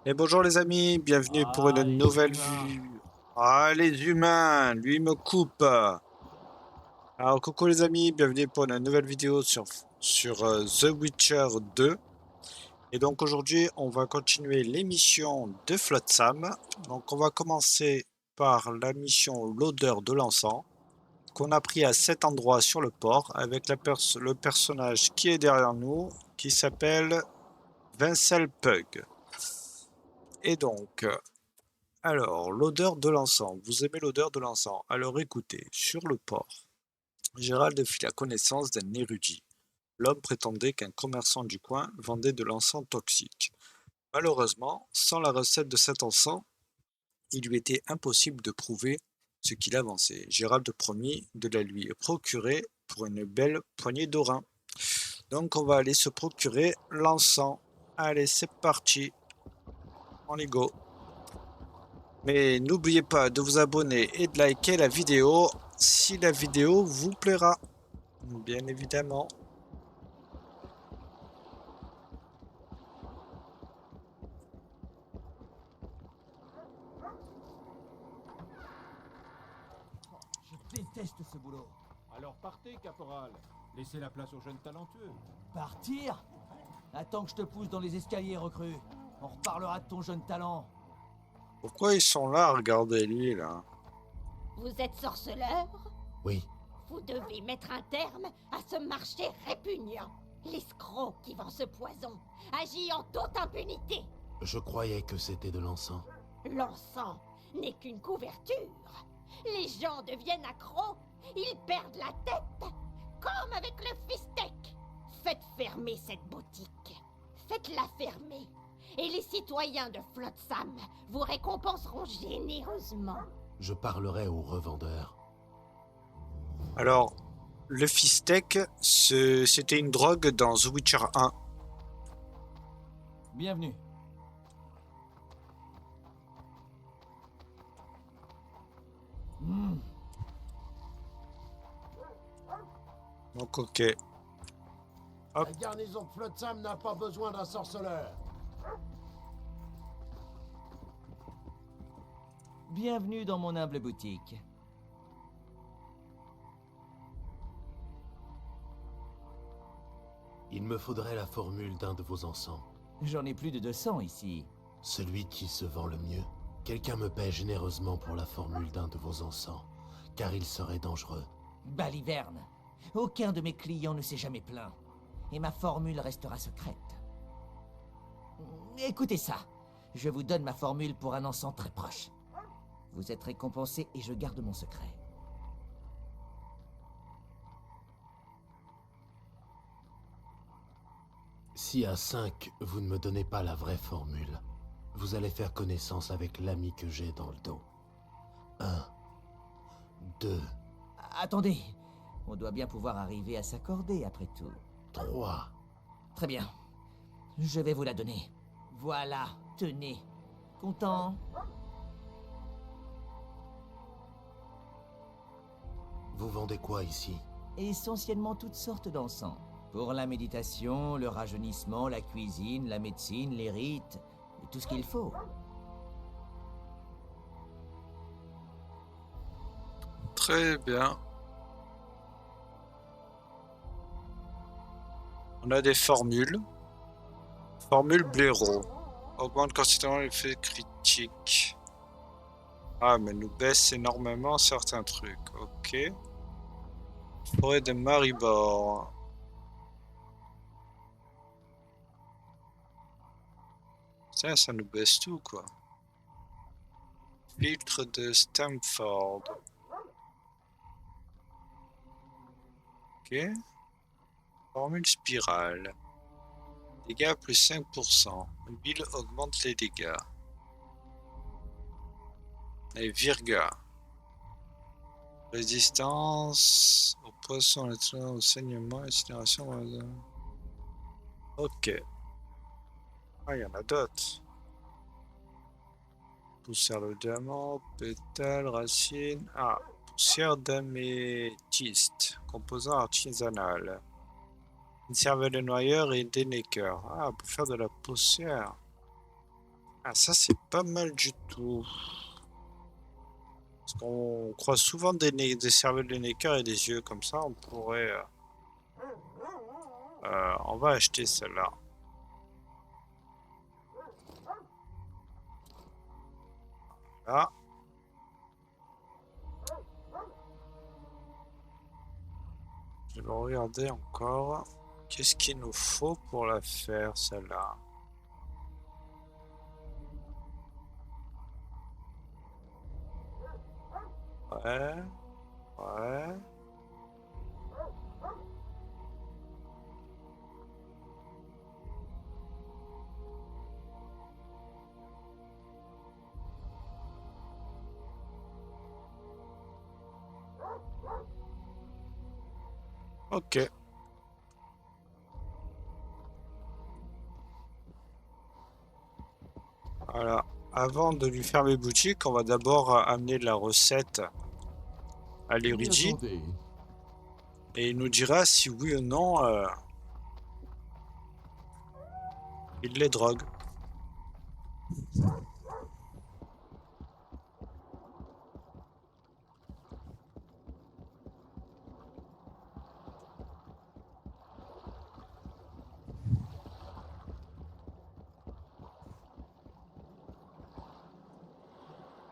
Et bonjour les amis, bienvenue pour une Ah, les nouvelle humains. vue. Ah les humains, lui me coupe. Alors coucou les amis, bienvenue pour une nouvelle vidéo sur The Witcher 2. Et donc aujourd'hui on va continuer l'émission de Flotsam. Donc on va commencer par la mission L'odeur de l'encens qu'on a pris à cet endroit sur le port avec le personnage qui est derrière nous qui s'appelle Vincel Pug. Et donc alors, l'odeur de l'encens. Vous aimez l'odeur de l'encens? Alors écoutez, sur le port, Gérald fit la connaissance d'un érudit. L'homme prétendait qu'un commerçant du coin vendait de l'encens toxique. Malheureusement, sans la recette de cet encens, il lui était impossible de prouver ce qu'il avançait. Gérald promit de la lui procurer pour une belle poignée d'orins. Donc on va aller se procurer l'encens. Allez, c'est parti. On y go. Mais n'oubliez pas de vous abonner et de liker la vidéo si la vidéo vous plaira, bien évidemment. Oh, je déteste ce boulot. Alors partez, caporal. Laissez la place aux jeunes talentueux. Partir? Attends que je te pousse dans les escaliers, recrue. On reparlera de ton jeune talent. Pourquoi ils sont là? Regardez lui là. Vous êtes sorceleur? Oui, Vous devez mettre un terme à ce marché répugnant. L'escroc qui vend ce poison agit en toute impunité. je croyais que c'était de l'encens. L'encens n'est qu'une couverture. Les gens deviennent accros, ils perdent la tête, comme avec le fistec. Faites fermer cette boutique. Faites-la fermer. Et les citoyens de Flotsam vous récompenseront généreusement. Je parlerai au revendeur. Alors, le Fistech, c'était une drogue dans The Witcher 1. Bienvenue. Hmm. Donc ok. Hop. La garnison de Flotsam n'a pas besoin d'un sorceleur. Bienvenue dans mon humble boutique. Il me faudrait la formule d'un de vos encens. J'en ai plus de 200 ici. Celui qui se vend le mieux. Quelqu'un me paie généreusement pour la formule d'un de vos encens, car il serait dangereux. Baliverne. Aucun de mes clients ne s'est jamais plaint. Et ma formule restera secrète. Écoutez ça. Je vous donne ma formule pour un encens très proche. Vous êtes récompensé et je garde mon secret. Si à 5, vous ne me donnez pas la vraie formule, vous allez faire connaissance avec l'ami que j'ai dans le dos. 1, 2, Attendez. On doit bien pouvoir arriver à s'accorder après tout. 3. Très bien. Je vais vous la donner. Voilà, tenez. Content? Vous vendez quoi ici? Essentiellement toutes sortes d'encens. Pour la méditation, le rajeunissement, la cuisine, la médecine, les rites, et tout ce qu'il faut. Très bien. On a des formules. Formule blaireau. Augmente considérablement l'effet critique. Ah, mais nous baisse énormément certains trucs. Ok. Forêt de Maribor. Ça nous baisse tout, quoi. Filtre de Stamford. Ok. Formule spirale. Dégâts plus 5%. L'huile augmente les dégâts. Et Virga. Résistance aux poissons, au saignement, incinération. Ok. Ah, il y en a d'autres. Poussière de diamant, pétale, racine. Ah, poussière d'améthyste. Composant artisanal. Une cervelle de noyeur et des neckers. Ah, pour faire de la poussière. Ah, ça, c'est pas mal du tout. Parce qu'on croise souvent des cervelles de Necker et des yeux comme ça. On pourrait... on va acheter celle-là. Là. Je vais regarder encore. Qu'est-ce qu'il nous faut pour la faire, celle-là? Ouais. Ouais. Ok. Voilà. Avant de lui faire mes boutiques, on va d'abord amener la recette à Mais l'érudit attendez, et il nous dira si oui ou non il les drogue.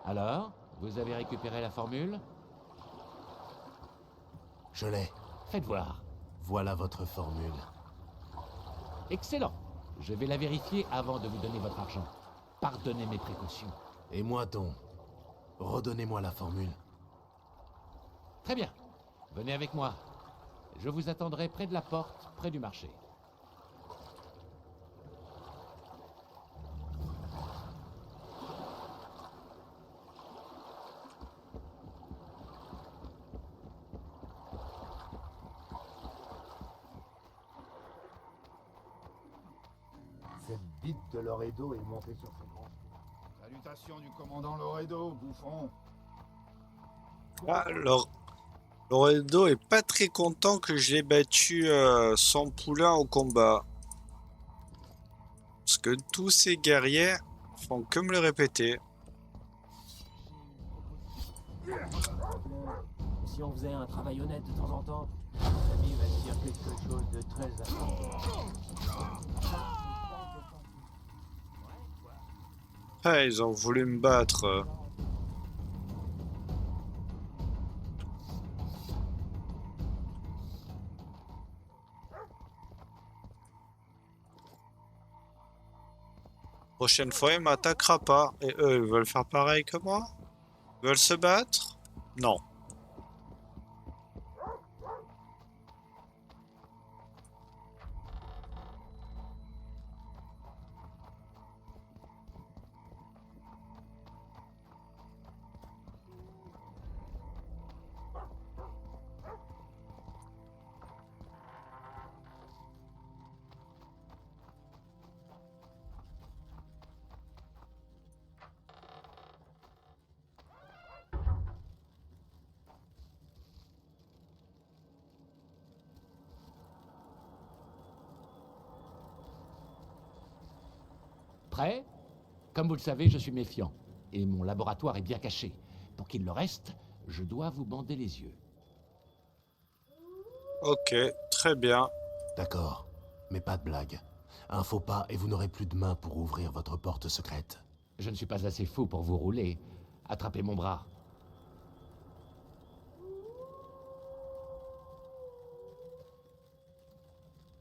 Alors, vous avez récupéré la formule? je l'ai. Faites voir. Voilà votre formule. Excellent. Je vais la vérifier avant de vous donner votre argent. Pardonnez mes précautions. Et moi, Don, redonnez-moi la formule. Très bien. Venez avec moi. Je vous attendrai près de la porte, près du marché. Cette bite de Loredo est montée sur ses grands. Salutations du commandant Loredo, bouffon. Ah, Loredo est pas très content que je l'ai battu sans poulain au combat. Parce que tous ces guerriers font que me le répéter. Si on faisait un travail honnête de temps en temps, l'ami va se dire quelque chose de très important. Ah, ils ont voulu me battre. Prochaine fois, il m'attaquera pas. Et eux, ils veulent faire pareil que moi? Ils veulent se battre? Non. Prêt? Comme vous le savez, je suis méfiant. Et mon laboratoire est bien caché. Pour qu'il le reste, je dois vous bander les yeux. Ok, très bien. D'accord, mais pas de blague. Un faux pas et vous n'aurez plus de main pour ouvrir votre porte secrète. Je ne suis pas assez fou pour vous rouler. Attrapez mon bras.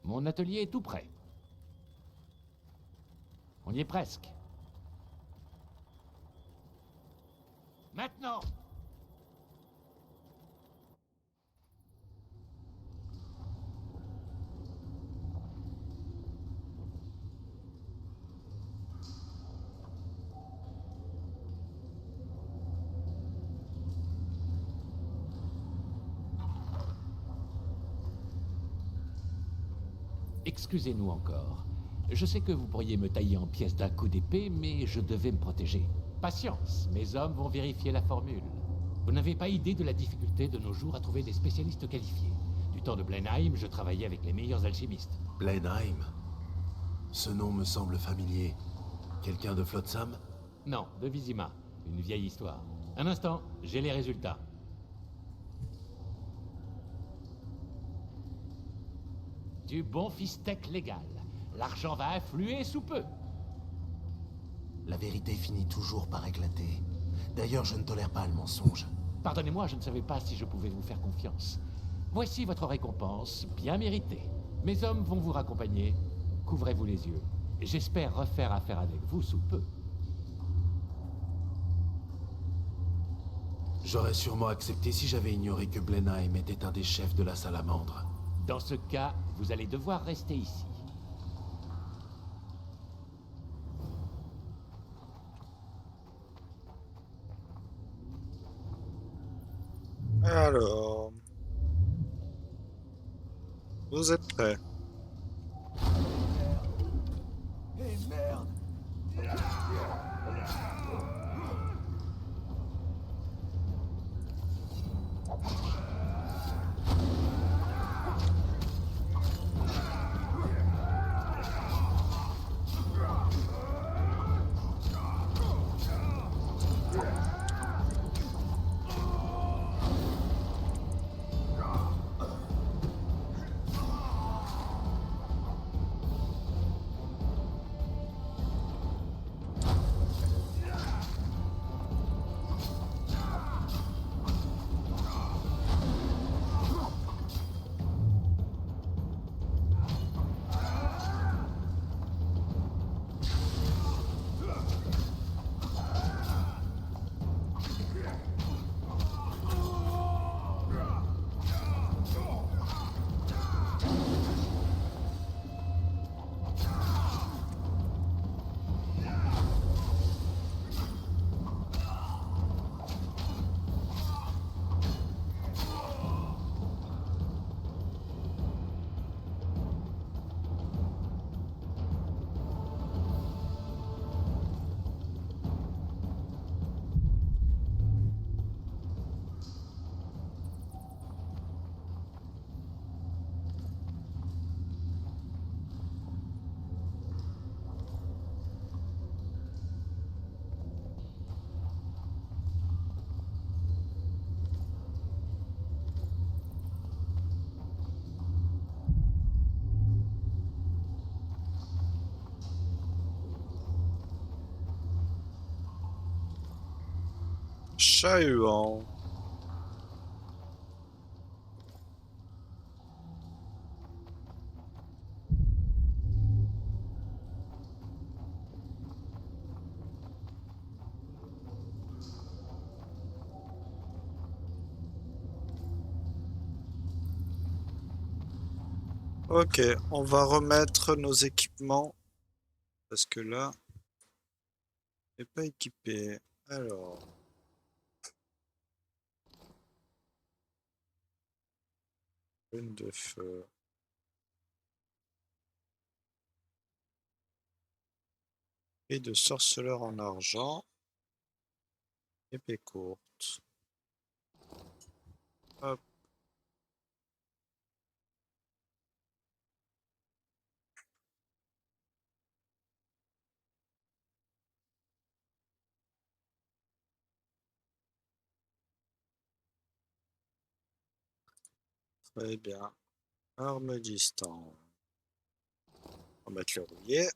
Mon atelier est tout prêt. On y est presque. Maintenant! Excusez-nous encore. Je sais que vous pourriez me tailler en pièces d'un coup d'épée, mais je devais me protéger. Patience, mes hommes vont vérifier la formule. Vous n'avez pas idée de la difficulté de nos jours à trouver des spécialistes qualifiés. Du temps de Blenheim, je travaillais avec les meilleurs alchimistes. Blenheim. Ce nom me semble familier. Quelqu'un de Flotsam? Non, de Vizima. Une vieille histoire. Un instant, j'ai les résultats. Du bon fistech légal. L'argent va affluer sous peu. La vérité finit toujours par éclater. D'ailleurs, je ne tolère pas le mensonge. Pardonnez-moi, je ne savais pas si je pouvais vous faire confiance. Voici votre récompense, bien méritée. Mes hommes vont vous raccompagner. Couvrez-vous les yeux. J'espère refaire affaire avec vous sous peu. J'aurais sûrement accepté si j'avais ignoré que Blenheim était un des chefs de la Salamandre. Dans ce cas, vous allez devoir rester ici. Alors, vous êtes prêts? Chat-huant. Ok, on va remettre nos équipements parce que là, on n'est pas équipé. Alors, une de feu. Et de sorceleur en argent. Épée courte. Hop. Très bien. Arme distante. On va mettre le rouillé.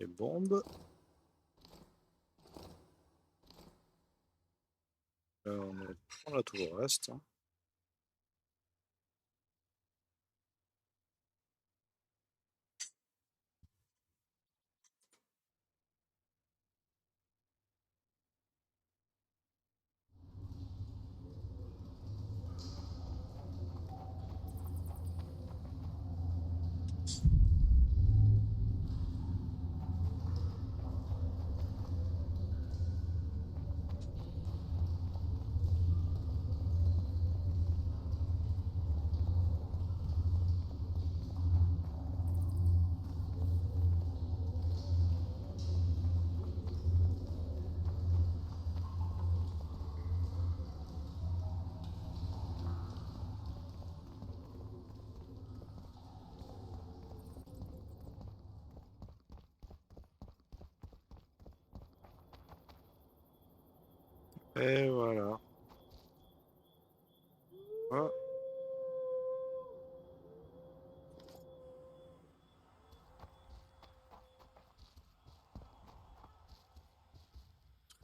Les bombes. On a tout le reste. Hein.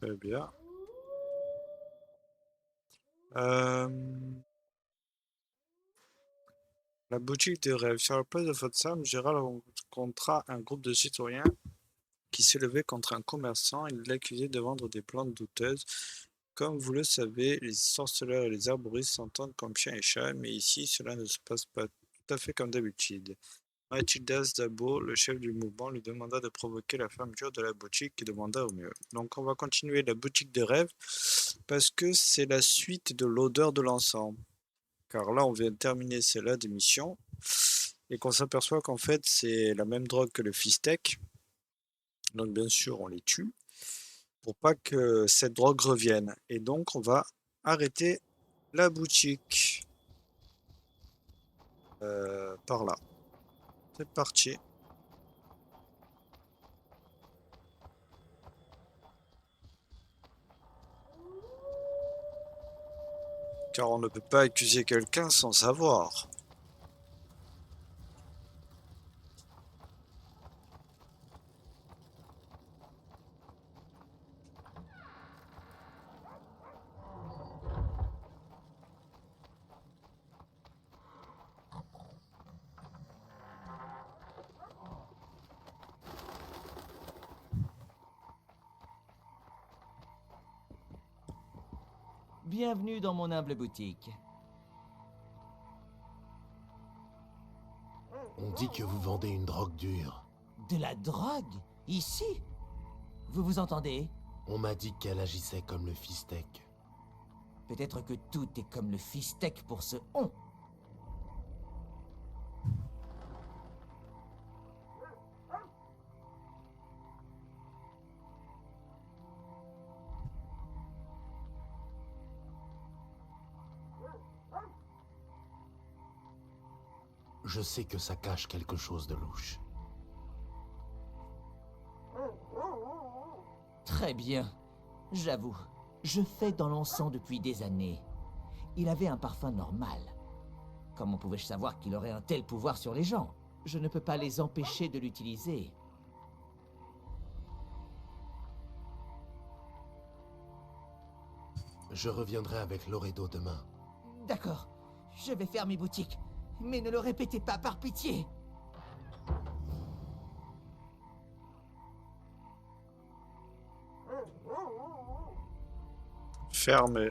Très bien. Euh, La boutique de rêve. Sur la place de Fotsam, Gérald rencontra un groupe de citoyens qui s'élevait contre un commerçant. Il l'accusait de vendre des plantes douteuses. Comme vous le savez, les sorceleurs et les arboristes s'entendent comme chien et chat, mais ici, cela ne se passe pas tout à fait comme d'habitude. Mathildas Dabo, le chef du mouvement, lui demanda de provoquer la fermeture de la boutique et demanda au mieux. Donc on va continuer la boutique des rêves parce que c'est la suite de l'odeur de l'encens. Car là, on vient de terminer celle-là d'émission et qu'on s'aperçoit qu'en fait, c'est la même drogue que le Fistech. Donc bien sûr, on les tue pour pas que cette drogue revienne. Et donc, on va arrêter la boutique par là. C'est parti. Car on ne peut pas accuser quelqu'un sans savoir. Bienvenue dans mon humble boutique. On dit que vous vendez une drogue dure. De la drogue? Ici? Vous vous entendez? On m'a dit qu'elle agissait comme le Fistech. Peut-être que tout est comme le Fistech pour ce on. Je sais que ça cache quelque chose de louche. Très bien. J'avoue, je fais dans l'encens depuis des années. Il avait un parfum normal. Comment pouvais-je savoir qu'il aurait un tel pouvoir sur les gens? Je ne peux pas les empêcher de l'utiliser. Je reviendrai avec Loredo demain. D'accord, je vais faire mes boutiques. Mais ne le répétez pas par pitié. Fermé.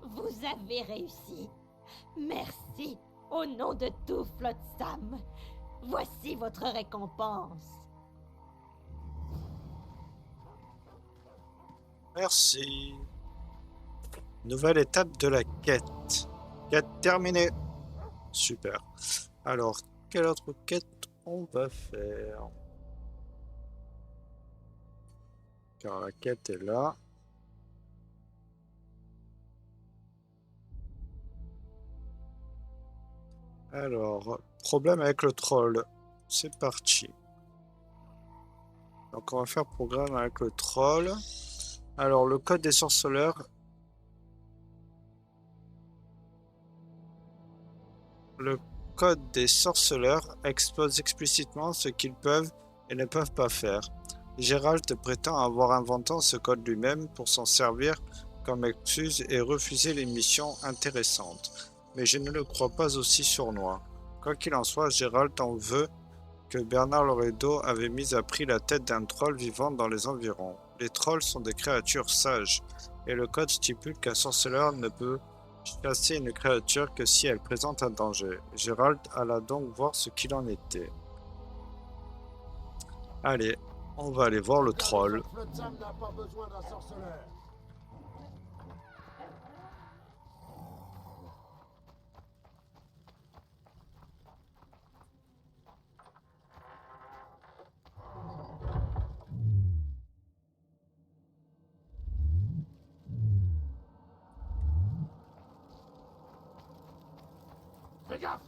Vous avez réussi. Merci. Au nom de tout Flotsam. Voici votre récompense. Merci. Nouvelle étape de la quête. Quête terminée. Super. Alors, quelle autre quête on va faire? Car la quête est là. Alors, problème avec le troll. C'est parti. Donc on va faire programme avec le troll. Alors, le code des sorceleurs. Le code des sorceleurs expose explicitement ce qu'ils peuvent et ne peuvent pas faire. Gérald prétend avoir inventé ce code lui-même pour s'en servir comme excuse et refuser les missions intéressantes. Mais je ne le crois pas aussi sournois. Quoi qu'il en soit, Gérald en veut que Bernard Loredo avait mis à prix la tête d'un troll vivant dans les environs. Les trolls sont des créatures sages, et le code stipule qu'un sorceleur ne peut chasser une créature que si elle présente un danger. Gérald alla donc voir ce qu'il en était. Allez, on va aller voir le troll. Flotsam n'a pas besoin d'un sorceleur. Fais gaffe!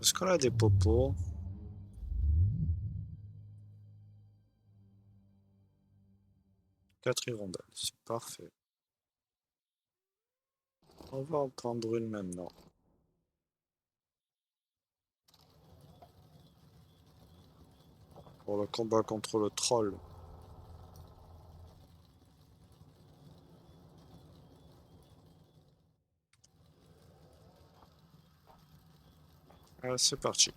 Est-ce qu'on a des popos? Quatre hirondelles, c'est parfait. On va en prendre une maintenant. pour le combat contre le troll. Allez, c'est parti.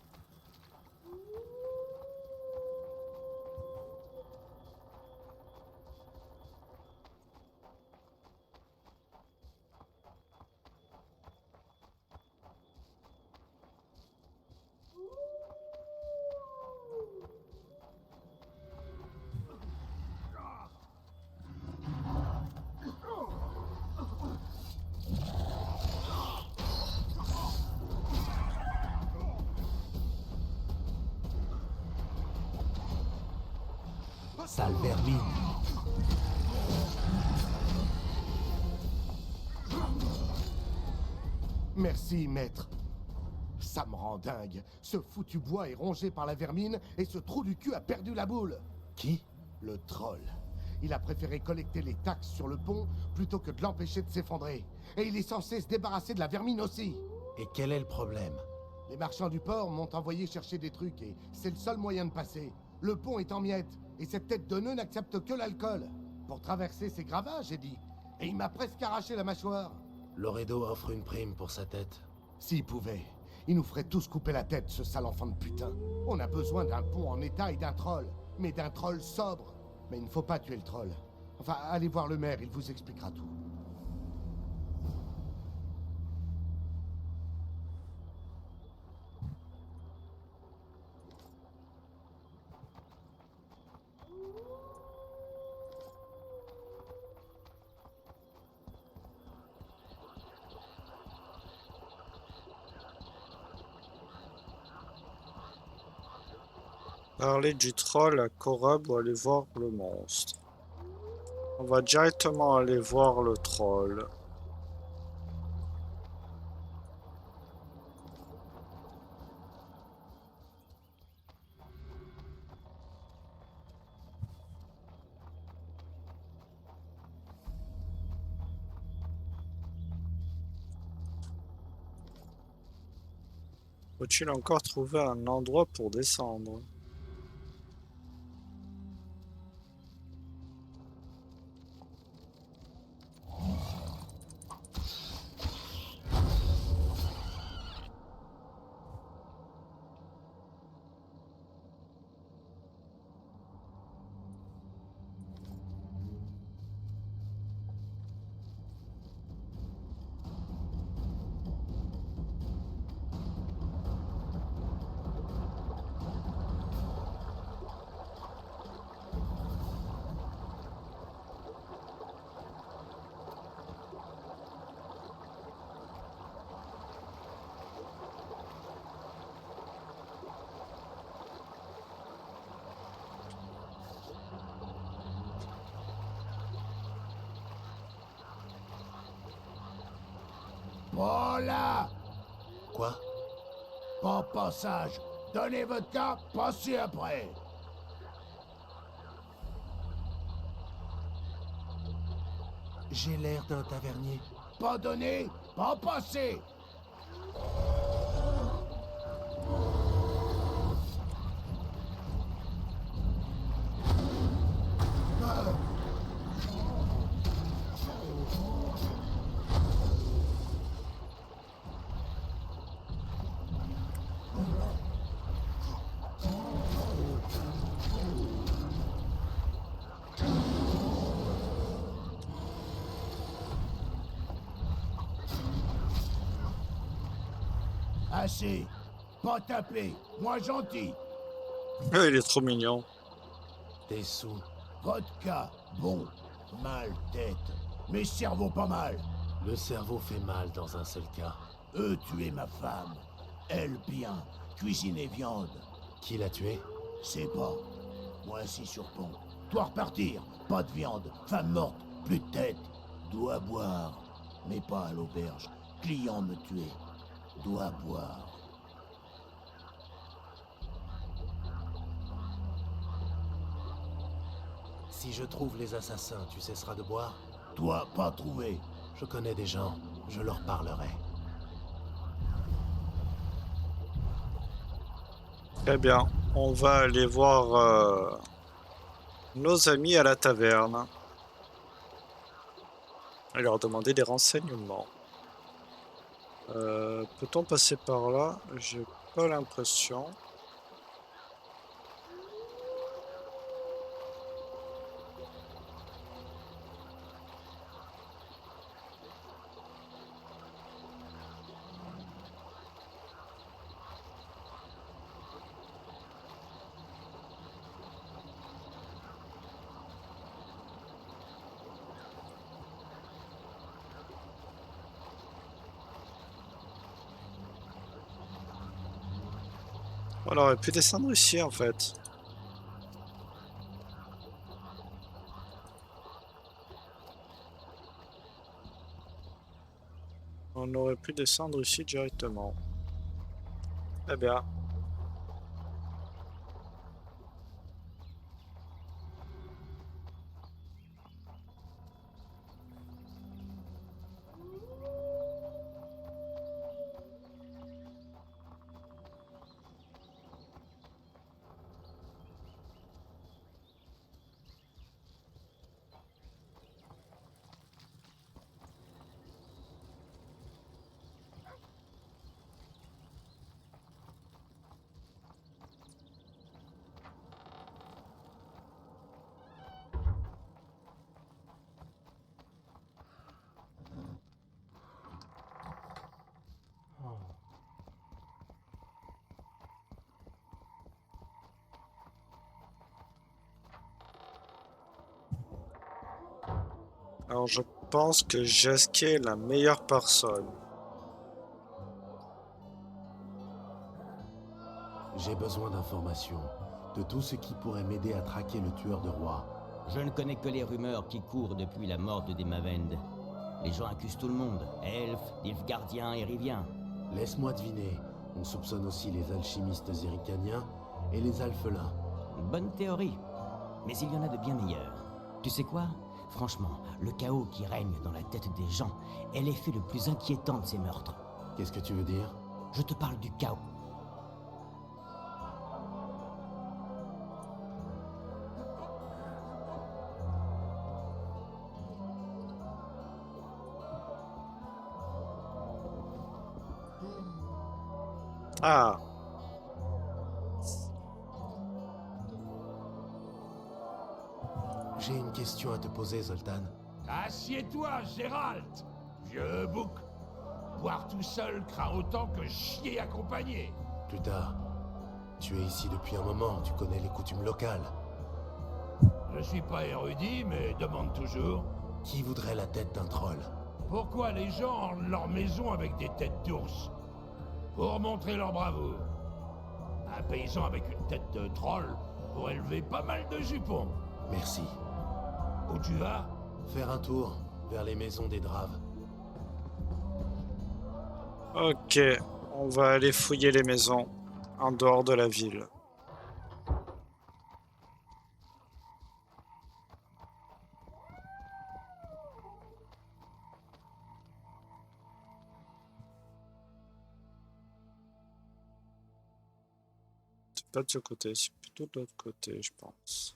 Sale vermine. Merci, maître. Ça me rend dingue. Ce foutu bois est rongé par la vermine et ce trou du cul a perdu la boule. Qui? Le troll. Il a préféré collecter les taxes sur le pont plutôt que de l'empêcher de s'effondrer. Et il est censé se débarrasser de la vermine aussi. Et quel est le problème? Les marchands du port m'ont envoyé chercher des trucs et c'est le seul moyen de passer. Le pont est en miettes et cette tête de nœud n'accepte que l'alcool. Pour traverser, c'est gravats, j'ai dit. Et il m'a presque arraché la mâchoire. Loredo offre une prime pour sa tête. S'il pouvait, il nous ferait tous couper la tête, ce sale enfant de putain. On a besoin d'un pont en état et d'un troll. Mais d'un troll sobre. Mais il ne faut pas tuer le troll. Enfin, allez voir le maire, il vous expliquera tout. Parler du troll à Corab ou aller voir le monstre. On va directement aller voir le troll. Faut-il encore trouver un endroit pour descendre? Voilà! Quoi? Pas passage. Donnez votre carte, passez après. J'ai l'air d'un tavernier. Pas donné, pas passé. Assez. Pas taper. Moi gentil. Il est trop mignon. Des sous. Vodka. Bon. Mal tête. Mais cerveau pas mal. Le cerveau fait mal dans un seul cas. Eux tuer ma femme. Elle bien. Cuisiner viande. Qui l'a tué? C'est pas. Moi assis sur pont. Dois repartir. Pas de viande. Femme morte. Plus de tête. Dois boire. Mais pas à l'auberge. Client me tuer. Dois boire. Si je trouve les assassins, tu cesseras de boire? Toi, pas trouvé. Je connais des gens, je leur parlerai. Très bien. On va aller voir nos amis à la taverne et leur demander des renseignements. Peut-on passer par là? J'ai pas l'impression. On aurait pu descendre ici en fait. On aurait pu descendre ici directement. Eh bien. Alors je pense que Jasquet est la meilleure personne. J'ai besoin d'informations, de tout ce qui pourrait m'aider à traquer le tueur de rois. Je ne connais que les rumeurs qui courent depuis la mort de Demavend. Les gens accusent tout le monde, elfes, nilfgaardiens et riviens. Laisse-moi deviner, on soupçonne aussi les alchimistes éricaniens et les alphelins. Bonne théorie, mais il y en a de bien meilleurs. Tu sais quoi? Franchement, le chaos qui règne dans la tête des gens est l'effet le plus inquiétant de ces meurtres. Qu'est-ce que tu veux dire? Je te parle du chaos. Ah, J'ai une question à te poser, Zoltan. Assieds-toi, Gérald, vieux bouc. Boire tout seul craint autant que chier accompagné. Plus tard, tu es ici depuis un moment, tu connais les coutumes locales. Je suis pas érudit, mais demande toujours. Qui voudrait la tête d'un troll? Pourquoi les gens ornent leur maison avec des têtes d'ours? Pour montrer leur bravoure. Un paysan avec une tête de troll pourrait élever pas mal de jupons. Merci. Où tu vas? Faire un tour vers les maisons des Draves. ok. On va aller fouiller les maisons en dehors de la ville. C'est pas de ce côté, c'est plutôt de l'autre côté, je pense.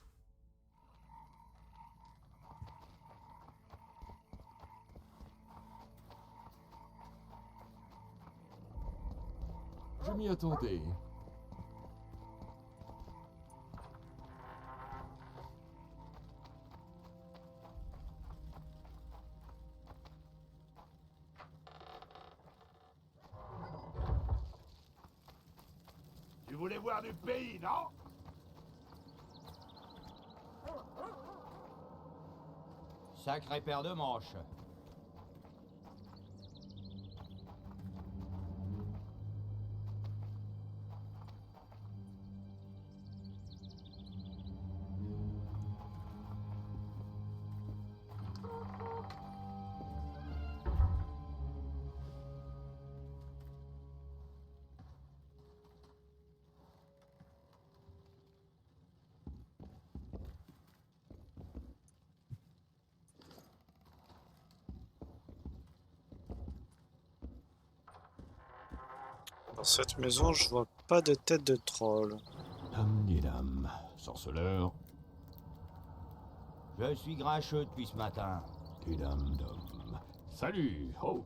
Je m'y attendais. Tu voulais voir du pays, non? Sacré paire de manches. Dans cette maison, je vois pas de tête de troll. Dame didam. Sorceleur. Je suis grincheux depuis ce matin. Didam dom. Salut. Oh.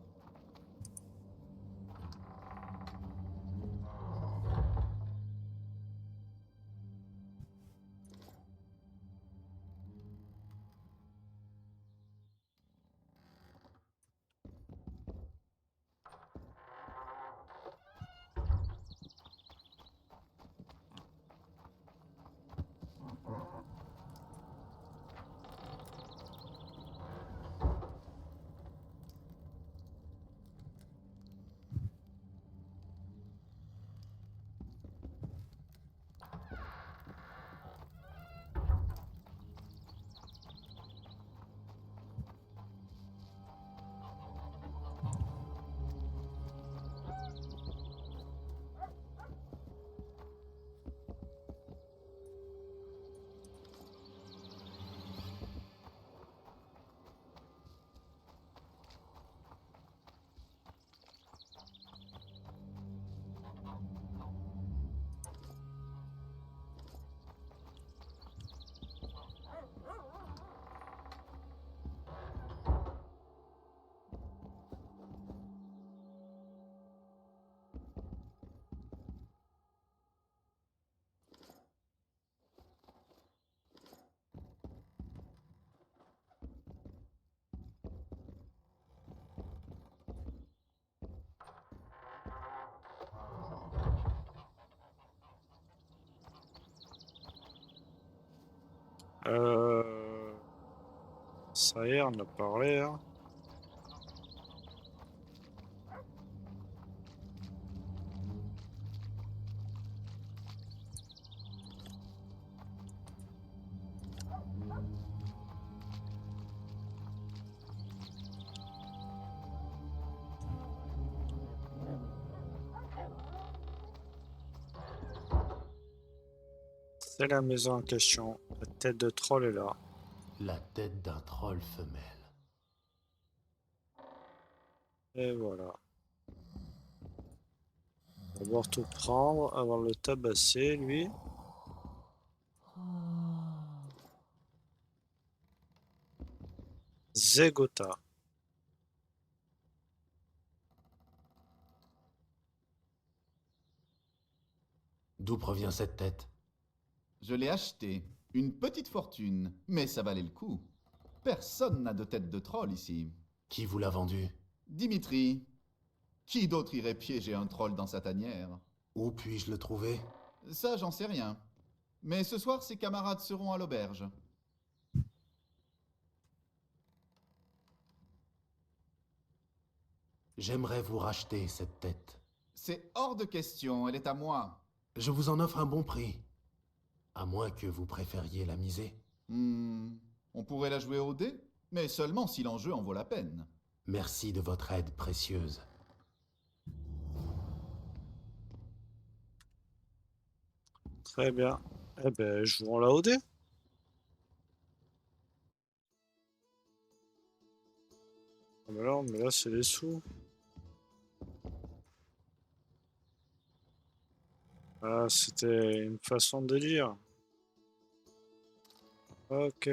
Ça y est, on a parlé. Hein. C'est la maison en question. La tête de troll est là. La tête d'un troll femelle. Et voilà. On va devoir tout prendre avant de le tabasser, lui. Zegota. D'où provient cette tête? Je l'ai acheté. Une petite fortune, mais ça valait le coup. Personne n'a de tête de troll ici. Qui vous l'a vendu? Dimitri. Qui d'autre irait piéger un troll dans sa tanière? Où puis-je le trouver? Ça, j'en sais rien. Mais ce soir, ses camarades seront à l'auberge. J'aimerais vous racheter cette tête. C'est hors de question, elle est à moi. Je vous en offre un bon prix. À moins que vous préfériez la miser. On pourrait la jouer au dé, mais seulement si l'enjeu en vaut la peine. Merci de votre aide précieuse. Très bien. Eh ben, jouons la OD. Mais là, c'est les sous. Ah, c'était une façon de dire. Ok.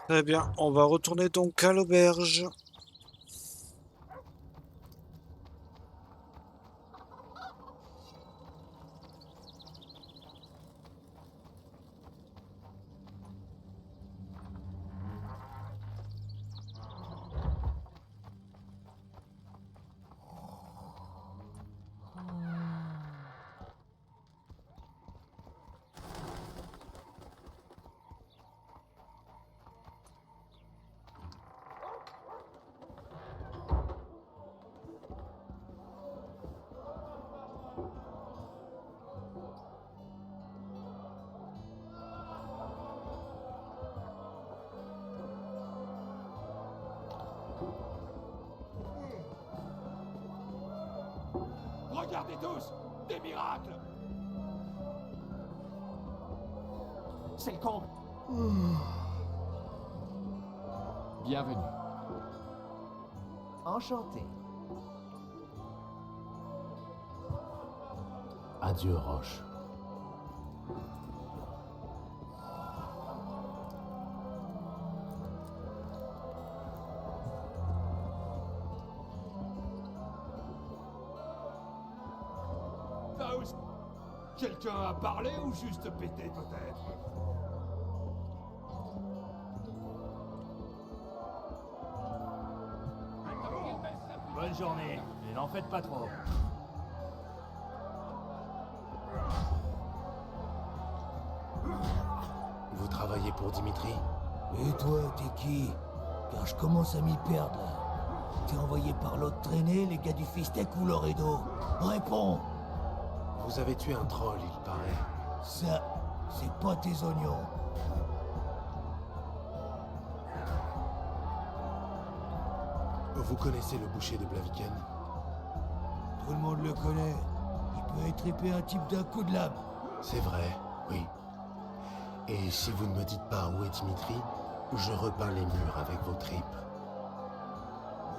Très bien, on va retourner donc à l'auberge. Regardez tous! Des miracles! C'est le comble. Bienvenue. Enchanté. Adieu, Roche. Faust, quelqu'un a parlé ou juste pété peut-être? Bonne journée, et n'en faites pas trop. Vous travaillez pour Dimitri? Et toi, t'es qui? Car je commence à m'y perdre, là. T'es envoyé par l'autre traînée, les gars du Fistek ou Loredo? Réponds! Vous avez tué un troll, il paraît. Ça, c'est pas tes oignons. Vous connaissez le boucher de Blaviken? Tout le monde le connaît. Il peut étriper un type d'un coup de lame. C'est vrai, oui. Et si vous ne me dites pas où est Dimitri, je repeins les murs avec vos tripes.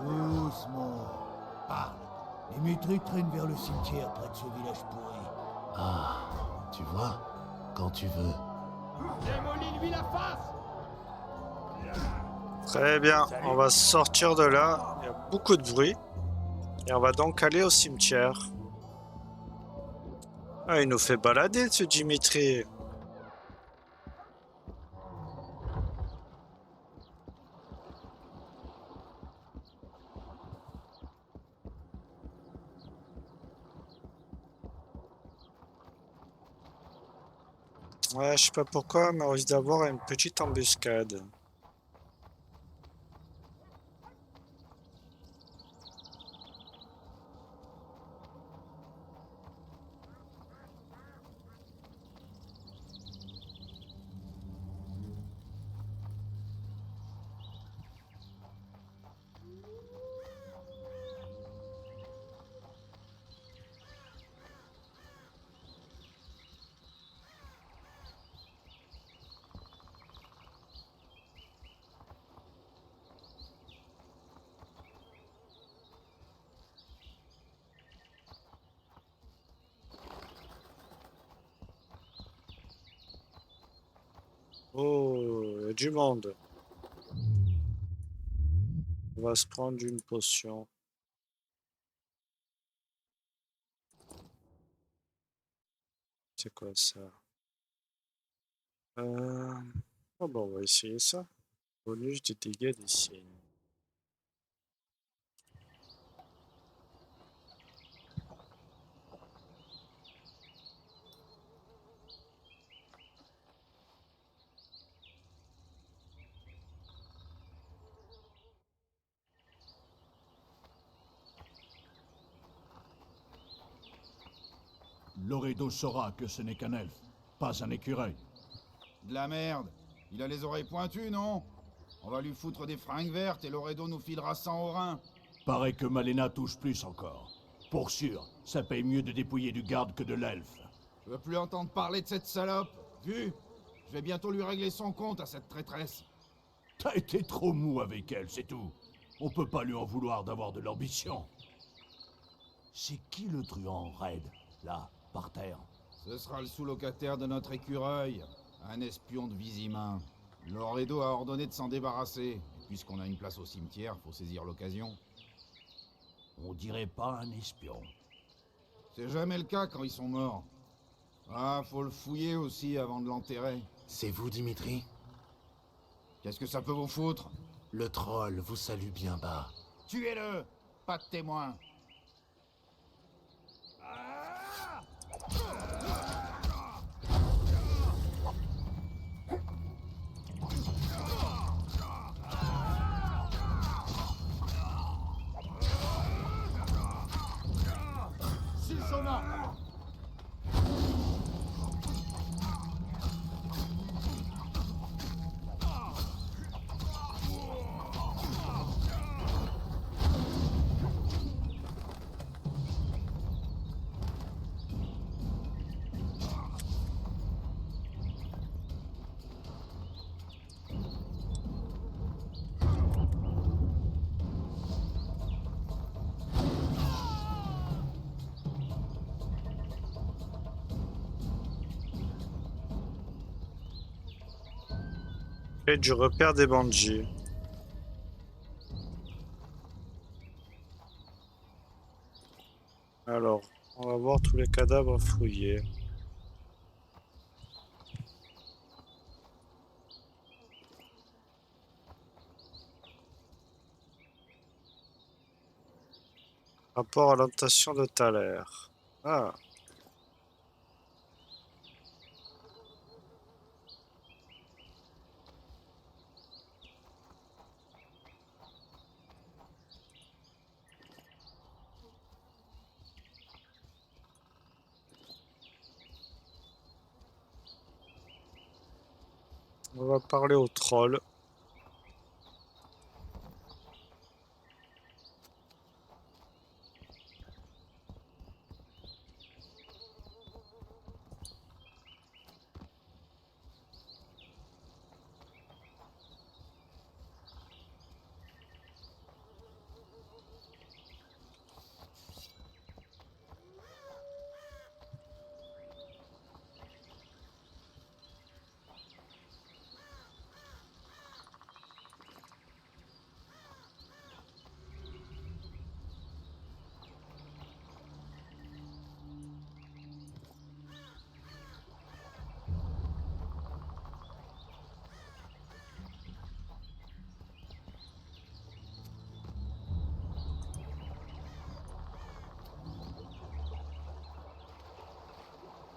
Doucement. Parle. Dimitri traîne vers le cimetière près de ce village pourri. Ah, tu vois, quand tu veux. Démolis-lui la face! Très bien, on va sortir de là. Il y a beaucoup de bruit. Et on va donc aller au cimetière. Ah, il nous fait balader ce Dimitri. Ouais, je sais pas pourquoi, mais on risque d'avoir une petite embuscade. Oh, il y a du monde. On va se prendre une potion. C'est quoi ça? Oh bon, on va essayer ça. Bonus des dégâts des signes. Loredo saura que ce n'est qu'un elfe, pas un écureuil. De la merde. Il a les oreilles pointues, non? On va lui foutre des fringues vertes et Loredo nous filera 100 au rein. Paraît que Malena touche plus encore. Pour sûr, ça paye mieux de dépouiller du garde que de l'elfe. Je veux plus entendre parler de cette salope. Vu? Je vais bientôt lui régler son compte à cette traîtresse. T'as été trop mou avec elle, c'est tout. On peut pas lui en vouloir d'avoir de l'ambition. C'est qui le truand raide, là, par terre? Ce sera le sous-locataire de notre écureuil. Un espion de Visimain. Loredo a ordonné de s'en débarrasser. Et puisqu'on a une place au cimetière, faut saisir l'occasion. On dirait pas un espion. C'est jamais le cas quand ils sont morts. Ah, faut le fouiller aussi avant de l'enterrer. C'est vous, Dimitri? Qu'est-ce que ça peut vous foutre? Le troll vous salue bien bas. Tuez-le! Pas de témoin. Et du repère des bandits. Alors, on va voir tous les cadavres fouillés. Rapport à l'obtention de Thaler. Ah. On va parler au troll.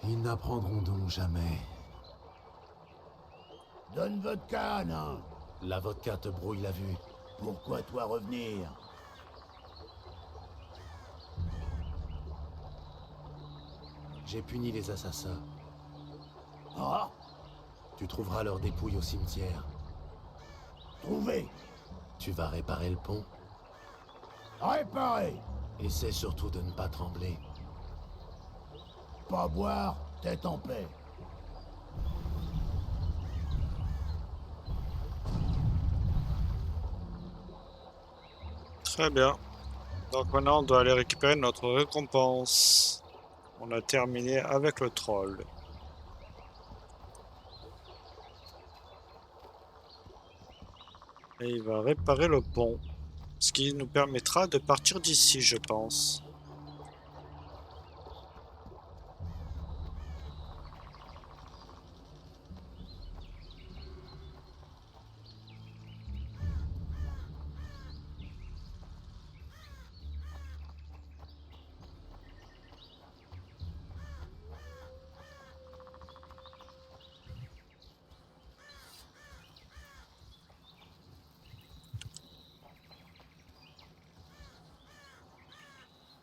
Ils n'apprendront donc jamais. Donne votre canne, hein. La vodka te brouille la vue. Pourquoi toi revenir? J'ai puni les assassins. Ah, Tu trouveras leurs dépouilles au cimetière. trouvé. Tu vas réparer le pont. Réparé. Essaie surtout de ne pas trembler. Pas boire, tête en paix. Très bien. Donc maintenant, on doit aller récupérer notre récompense. On a terminé avec le troll. Et il va réparer le pont. Ce qui nous permettra de partir d'ici, je pense.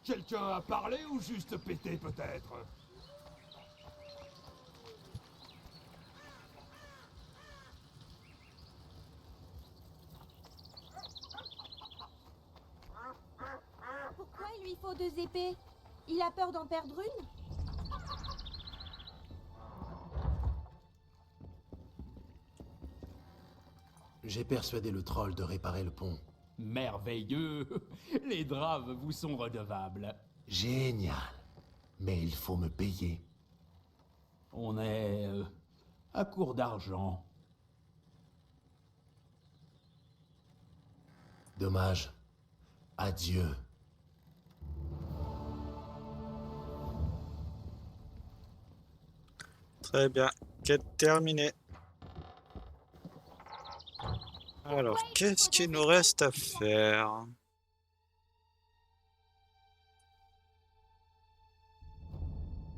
Quelqu'un a parlé ou juste pété peut-être? Pourquoi il lui faut 2 épées? Il a peur d'en perdre une? J'ai persuadé le troll de réparer le pont. Merveilleux. Les Draves vous sont redevables. Génial. Mais il faut me payer. On est à court d'argent. Dommage. Adieu. Très bien. Quête terminée. Alors, qu'est-ce qu'il nous reste à faire?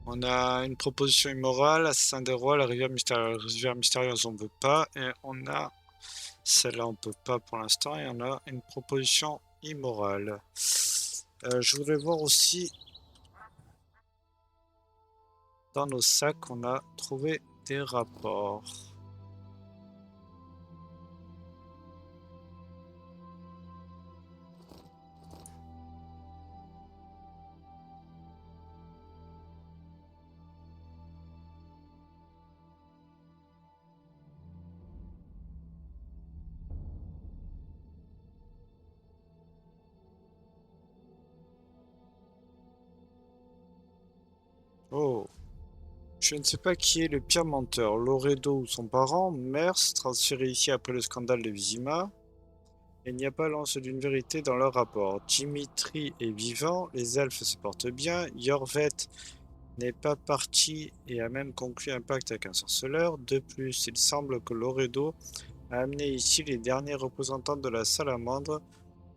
On a une proposition immorale, Assassin des Rois, la rivière mystérieuse, on ne veut pas. Et on a, celle-là on peut pas pour l'instant, et on a une proposition immorale. Je voudrais voir aussi, dans nos sacs, on a trouvé des rapports. Oh, Je ne sais pas qui est le pire menteur, Loredo ou son parent, Mers, transféré ici après le scandale de Vizima. Il n'y a pas l'once d'une vérité dans leur rapport. Dimitri est vivant, les elfes se portent bien, Yorvet n'est pas parti et a même conclu un pacte avec un sorceleur. De plus, il semble que Loredo a amené ici les derniers représentants de la salamandre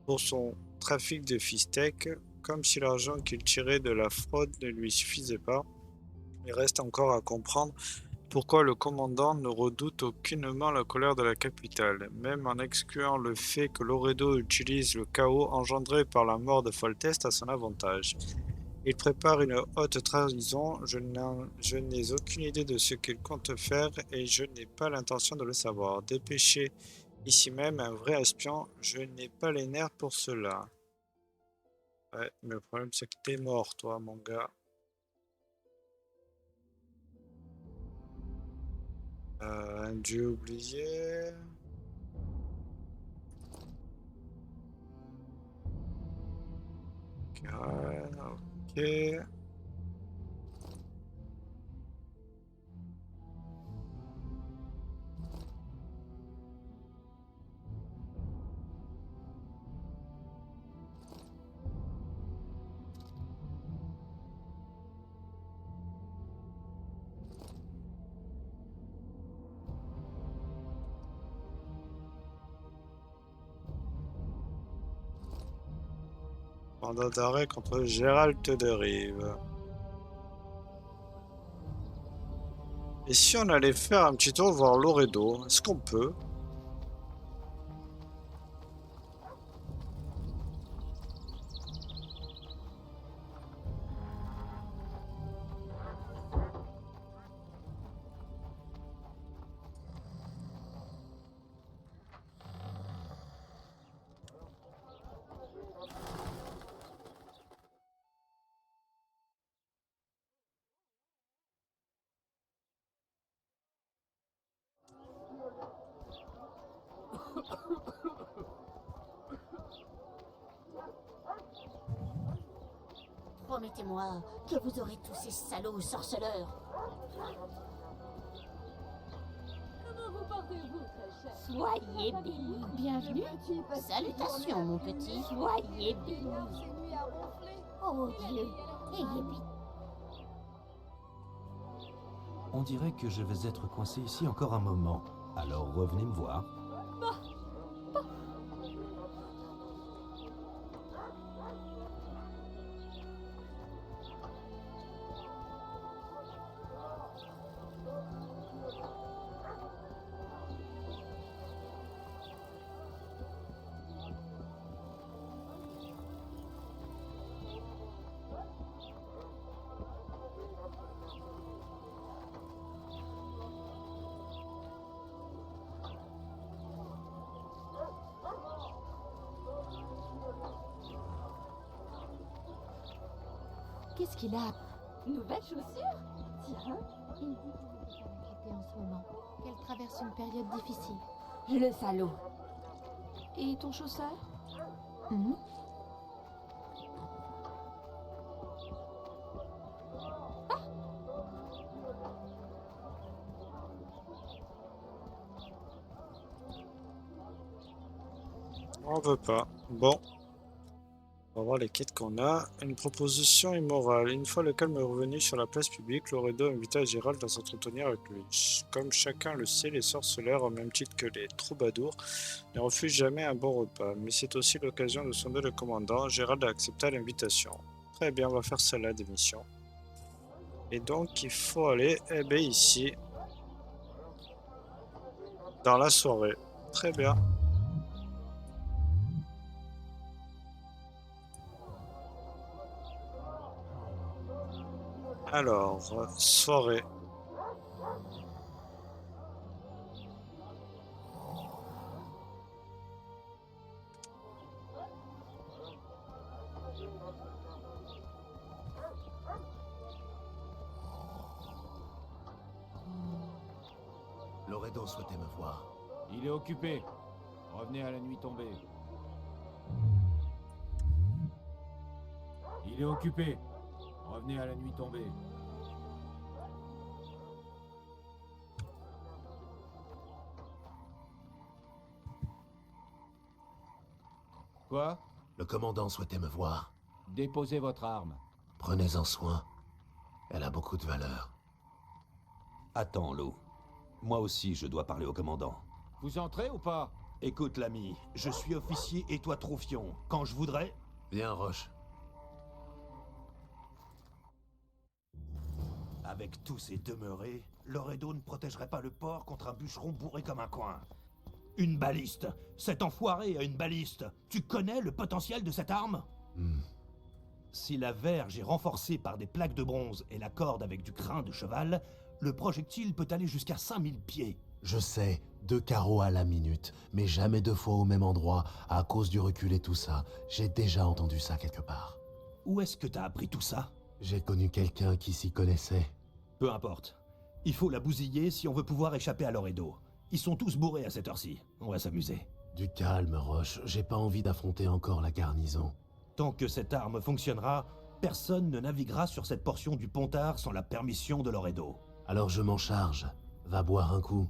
pour son trafic de fistek, comme si l'argent qu'il tirait de la fraude ne lui suffisait pas. Il reste encore à comprendre pourquoi le commandant ne redoute aucunement la colère de la capitale, même en excluant le fait que Loredo utilise le chaos engendré par la mort de Foltest à son avantage. Il prépare une haute trahison, je n'ai aucune idée de ce qu'il compte faire et je n'ai pas l'intention de le savoir. Dépêcher ici même un vrai espion, je n'ai pas les nerfs pour cela. Ouais, mais le problème c'est que t'es mort toi mon gars. Un dieu oublié. Karen, ok. Mandat d'arrêt contre Gérald de Rive. Et si on allait faire un petit tour voir Loredo, est-ce qu'on peut? Promettez-moi que vous aurez tous ces salauds sorceleurs. Comment vous portez-vous, très cher? Soyez bénis. Bienvenue. Salutations, mon petit. Soyez bénis. Oh Dieu, ayez pitié. On dirait que je vais être coincé ici encore un moment. Alors revenez me voir. Qu'est-ce qu'il a? Nouvelles chaussures? Tiens, il dit qu'il ne peut pas l'inquiéter en ce moment, qu'elle traverse une période difficile. Le salaud. Et ton chausseur? On veut pas. Bon. On va voir les quêtes qu'on a. Une proposition immorale. Une fois le calme revenu sur la place publique, Loredo invita Gérald à s'entretenir avec lui. Comme chacun le sait, les sorceleurs, au même titre que les troubadours, ne refusent jamais un bon repas. Mais c'est aussi l'occasion de sonder le commandant. Gérald a accepté l'invitation. Très bien, on va faire celle-là d'émission. Et donc, il faut aller ici. Dans la soirée. Très bien. Alors, soirée. Loredo souhaitait me voir. Il est occupé. Revenez à la nuit tombée. Il est occupé. Revenez à la nuit tombée. Quoi? Le commandant souhaitait me voir. Déposez votre arme. Prenez-en soin. Elle a beaucoup de valeur. Attends, Lou. Moi aussi, je dois parler au commandant. Vous entrez ou pas? Écoute, l'ami, je suis officier et toi troufion. Quand je voudrais... Viens, Roche. Avec tous ces demeurés, Loredo ne protégerait pas le port contre un bûcheron bourré comme un coin. Une baliste. Cet enfoiré a une baliste. Tu connais le potentiel de cette arme? Si la verge est renforcée par des plaques de bronze et la corde avec du crin de cheval, le projectile peut aller jusqu'à 5000 pieds. Je sais, 2 carreaux à la minute, mais jamais 2 fois au même endroit, à cause du recul et tout ça. J'ai déjà entendu ça quelque part. Où est-ce que t'as appris tout ça? J'ai connu quelqu'un qui s'y connaissait. Peu importe. Il faut la bousiller si on veut pouvoir échapper à Loredo. Ils sont tous bourrés à cette heure-ci. On va s'amuser. Du calme, Roche. J'ai pas envie d'affronter encore la garnison. Tant que cette arme fonctionnera, personne ne naviguera sur cette portion du Pontard sans la permission de Loredo. Alors je m'en charge. Va boire un coup.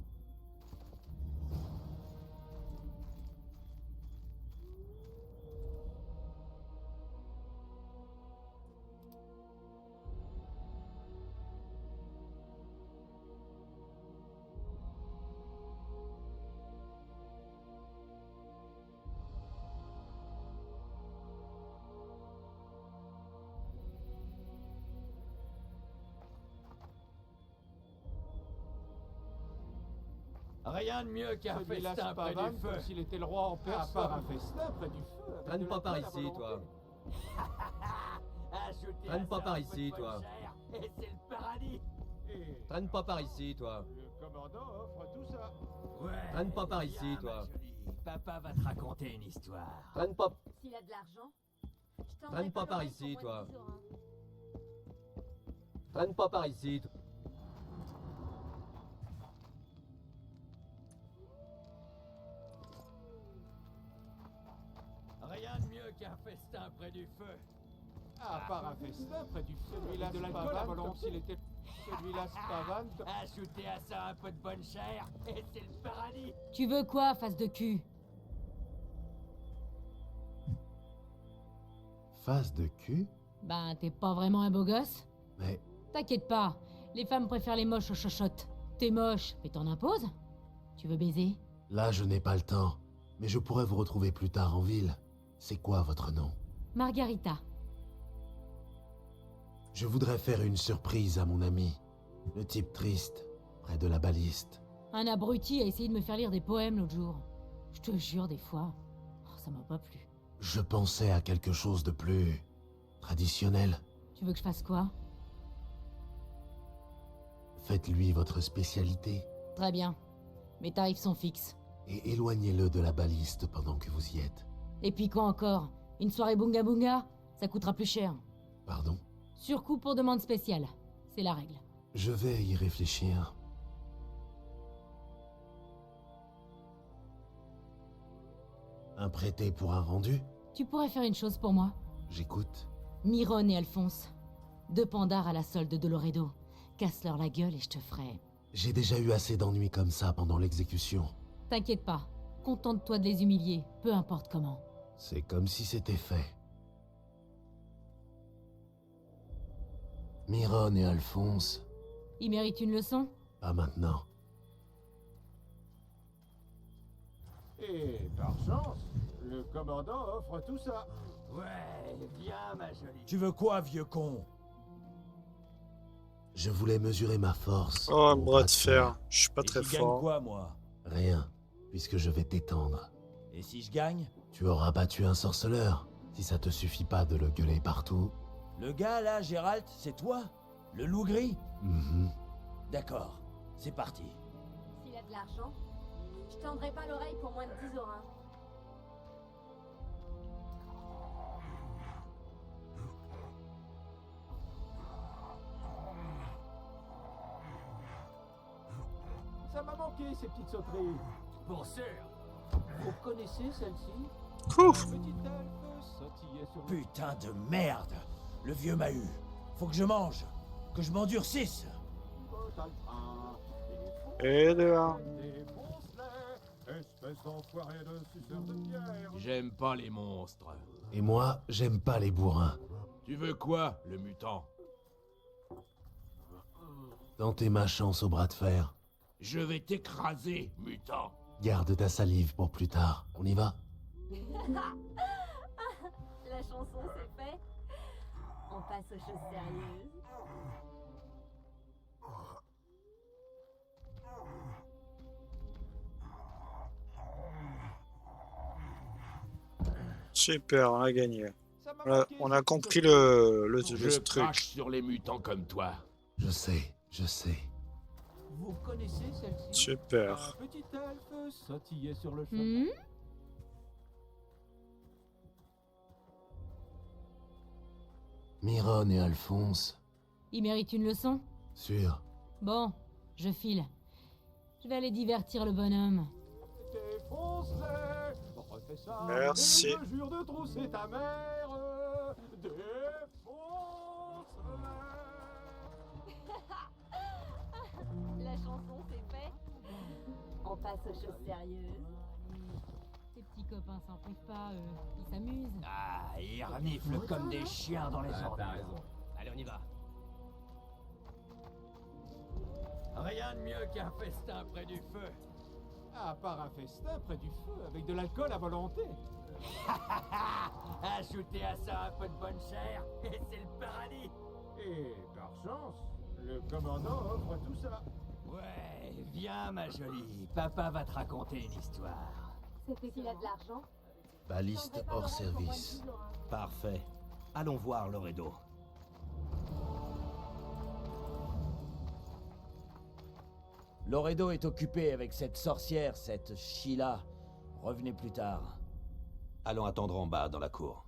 Rien de mieux qu'un festin près du feu. S'il était le roi en Perse, part un festin près du feu. Traîne pas par ici, toi. Traîne pas par ici, toi. Et c'est le paradis. Traîne pas par ici, toi. Le commandant offre tout ça. Ouais. Traîne pas par ici, toi. Papa va te raconter une histoire. Traîne pas. S'il a de l'argent, je Traîne pas par ici, toi. Traîne pas par ici. Rien de mieux qu'un festin près du feu. À part un festin près du feu. Celui-là, de l'alcool à volant s'il était... Celui-là, Spavane... Ajoutez à ça un peu de bonne chair, et c'est le paradis. Tu veux quoi, face de cul? Face de cul? Ben, t'es pas vraiment un beau gosse? Mais... T'inquiète pas, les femmes préfèrent les moches aux chochottes. T'es moche, mais t'en imposes? Tu veux baiser? Là, je n'ai pas le temps. Mais je pourrais vous retrouver plus tard en ville. C'est quoi votre nom? Margarita. Je voudrais faire une surprise à mon ami. Le type triste, près de la baliste. Un abruti a essayé de me faire lire des poèmes l'autre jour. Je te jure, des fois, ça m'a pas plu. Je pensais à quelque chose de plus... traditionnel. Tu veux que je fasse quoi? Faites-lui votre spécialité. Très bien. Mes tarifs sont fixes. Et éloignez-le de la baliste pendant que vous y êtes. Et puis quoi encore? Une soirée bunga bunga? Ça coûtera plus cher. Pardon? Surcoût pour demande spéciale. C'est la règle. Je vais y réfléchir. Un prêté pour un rendu? Tu pourrais faire une chose pour moi? J'écoute. Myron et Alphonse. 2 pandards à la solde de Loredo. Casse-leur la gueule et je te ferai... J'ai déjà eu assez d'ennuis comme ça pendant l'exécution. T'inquiète pas. Contente-toi de les humilier, peu importe comment. C'est comme si c'était fait. Myron et Alphonse... Ils méritent une leçon? Pas maintenant. Et par chance, le commandant offre tout ça. Ouais, viens, ma jolie. Tu veux quoi, vieux con? Je voulais mesurer ma force. Oh, un bras de fer. Je suis pas très Tu gagnes fort. quoi, moi? Rien, puisque je vais t'étendre. Et si je gagne? Tu auras battu un sorceleur, si ça te suffit pas de le gueuler partout. Le gars, là, Gérald, c'est toi? Le loup gris? D'accord, c'est parti. S'il a de l'argent, je tendrai pas l'oreille pour moins de 10 orins. Ça m'a manqué, ces petites sauteries. Pour sûr. Vous connaissez celle-ci? Ouf. Petite elfe sautillait sur le... Putain de merde! Le vieux m'a eu. Faut que je mange. Que je m'endurcisse. Et dehors. Défonce-les, espèce J'aime pas les monstres. Et moi, j'aime pas les bourrins. Tu veux quoi, le mutant? Tentez ma chance au bras de fer. Je vais t'écraser, mutant. Garde ta salive pour plus tard. On y va? La chanson, c'est fait. On passe aux choses sérieuses. Super, on a gagné. On a compris le Je truc. crache sur les mutants comme toi. Je sais, je sais. Vous connaissez celle-ci? Super. Un petit elfe sautillait sur le chemin. Hmm? Myron et Alphonse, Il mérite une leçon? sûr. Bon, je file. Je vais aller divertir le bonhomme. Défonce-les, refais ça. Merci. Et je te jure de trousser ta mère. Défonce-les. La chanson, c'est fait. On passe aux choses sérieuses. Tes petits copains s'en privent pas, ils s'amusent. Ah, ils reniflent comme des chiens dans les ordures. Allez, on y va. Rien de mieux qu'un festin près du feu. À part un festin près du feu, avec de l'alcool à volonté. Ajoutez à ça un peu de bonne chair, et c'est le paradis. Et par chance, le commandant offre tout ça. Ouais, viens ma jolie, papa va te raconter une histoire. C'était qu'il a de l'argent. Baliste hors service. Parfait. Allons voir Loredo. Loredo est occupé avec cette sorcière, cette Sheila. Revenez plus tard. Allons attendre en bas, dans la cour.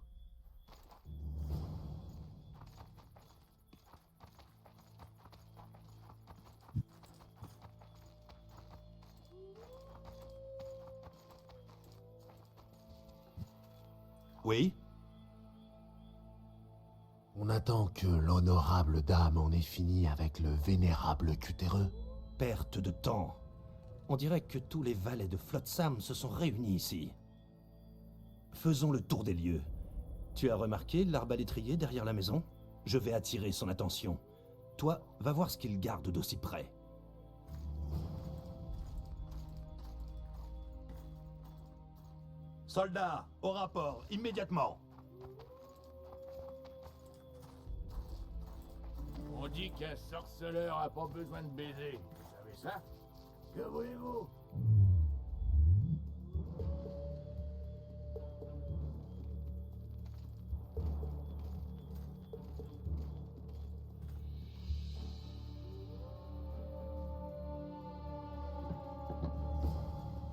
Oui? On attend que l'honorable dame en ait fini avec le vénérable cutéreux. Perte de temps. On dirait que tous les valets de Flotsam se sont réunis ici. Faisons le tour des lieux. Tu as remarqué l'arbalétrier derrière la maison? Je vais attirer son attention. Toi, va voir ce qu'il garde d'aussi près. Soldats, au rapport, immédiatement. On dit qu'un sorceleur a pas besoin de baiser. Vous savez ça? Que voulez-vous?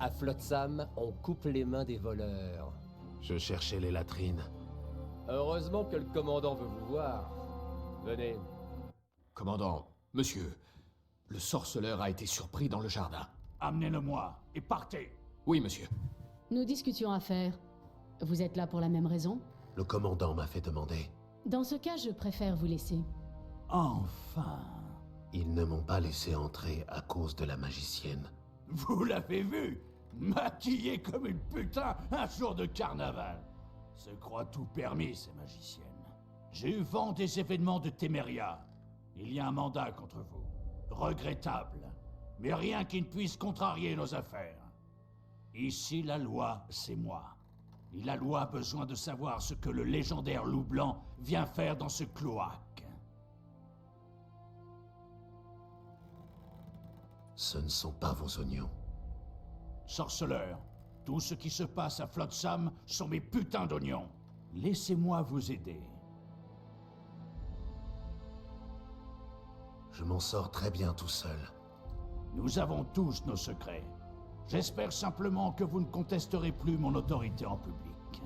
À Flotsam, on coupe les mains des voleurs. Je cherchais les latrines. Heureusement que le commandant veut vous voir. Venez. Commandant, monsieur, le sorceleur a été surpris dans le jardin. Amenez-le-moi et partez. Oui, monsieur. Nous discutions à faire. Vous êtes là pour la même raison? Le commandant m'a fait demander. Dans ce cas, je préfère vous laisser. Enfin. Ils ne m'ont pas laissé entrer à cause de la magicienne. Vous l'avez vu? Maquillée comme une putain un jour de carnaval. Se croient tout permis, ces magiciennes. J'ai eu vent des événements de Téméria. Il y a un mandat contre vous. Regrettable. Mais rien qui ne puisse contrarier nos affaires. Ici, la loi, c'est moi. Et la loi a besoin de savoir ce que le légendaire loup blanc vient faire dans ce cloaque. Ce ne sont pas vos oignons. Sorceleur, tout ce qui se passe à Flotsam sont mes putains d'oignons. Laissez-moi vous aider. Je m'en sors très bien tout seul. Nous avons tous nos secrets. J'espère simplement que vous ne contesterez plus mon autorité en public.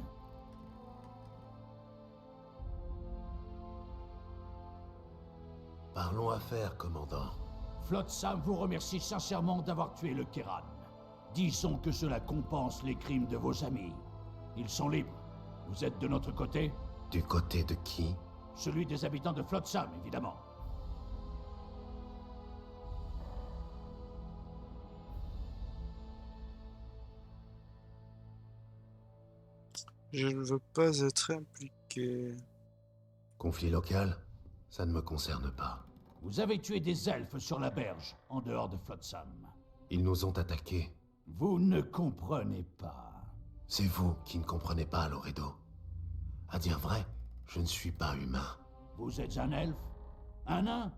Parlons affaires, commandant. Flotsam vous remercie sincèrement d'avoir tué le Kéran. Disons que cela compense les crimes de vos amis. Ils sont libres. Vous êtes de notre côté? Du côté de qui? Celui des habitants de Flotsam, évidemment. Je ne veux pas être impliqué. Conflit local? Ça ne me concerne pas. Vous avez tué des elfes sur la berge, en dehors de Flotsam. Ils nous ont attaqués. Vous ne comprenez pas. C'est vous qui ne comprenez pas, Loredo. À dire vrai, je ne suis pas humain. Vous êtes un elfe? Un nain?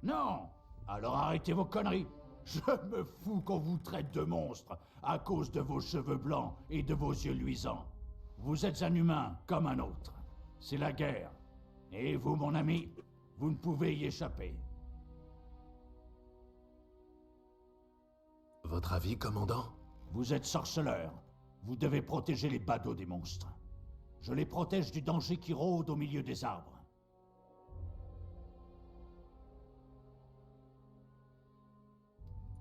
Non! Alors arrêtez vos conneries! Je me fous qu'on vous traite de monstre à cause de vos cheveux blancs et de vos yeux luisants. Vous êtes un humain comme un autre. C'est la guerre. Et vous, mon ami, vous ne pouvez y échapper. Votre avis, commandant? Vous êtes sorceleur. Vous devez protéger les badauds des monstres. Je les protège du danger qui rôde au milieu des arbres.